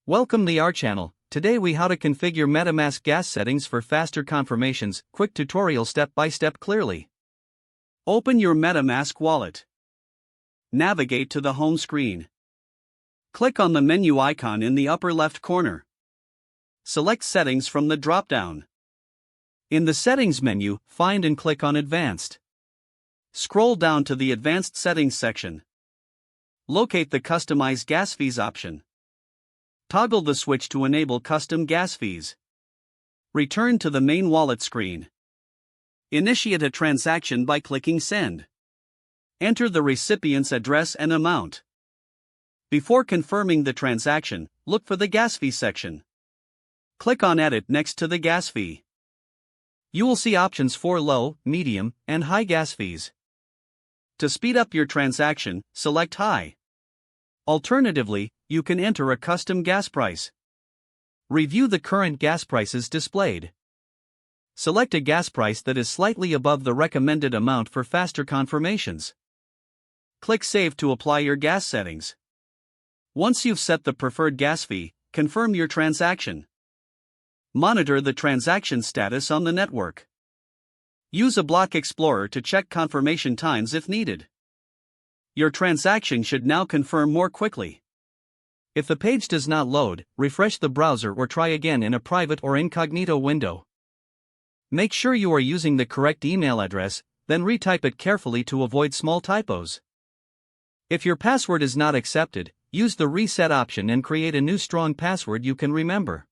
Welcome to our channel. Today we how to configure MetaMask gas settings for faster confirmations. Quick tutorial step by step clearly. Open your MetaMask wallet. Navigate to the home screen. Click on the menu icon in the upper left corner. Select Settings from the drop-down. In the Settings menu, find and click on Advanced. Scroll down to the Advanced Settings section. Locate the Customize Gas Fees option. Toggle the switch to enable custom gas fees. Return to the main wallet screen. Initiate a transaction by clicking Send. Enter the recipient's address and amount. Before confirming the transaction, look for the gas fee section. Click on Edit next to the gas fee. You will see options for low, medium, and high gas fees. To speed up your transaction, select High. Alternatively, you can enter a custom gas price. Review the current gas prices displayed. Select a gas price that is slightly above the recommended amount for faster confirmations. Click Save to apply your gas settings. Once you've set the preferred gas fee, confirm your transaction. Monitor the transaction status on the network. Use a block explorer to check confirmation times if needed. Your transaction should now confirm more quickly. If the page does not load, refresh the browser or try again in a private or incognito window. Make sure you are using the correct email address, then retype it carefully to avoid small typos. If your password is not accepted, use the reset option and create a new strong password you can remember.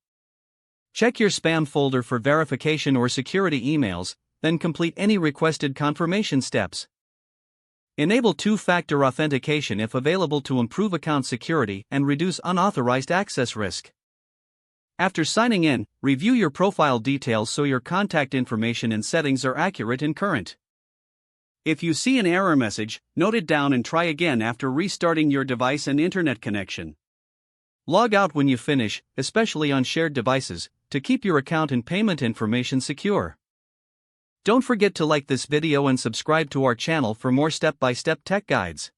Check your spam folder for verification or security emails, then complete any requested confirmation steps. Enable two-factor authentication if available to improve account security and reduce unauthorized access risk. After signing in, review your profile details so your contact information and settings are accurate and current. If you see an error message, note it down and try again after restarting your device and internet connection. Log out when you finish, especially on shared devices, to keep your account and payment information secure. Don't forget to like this video and subscribe to our channel for more step-by-step tech guides.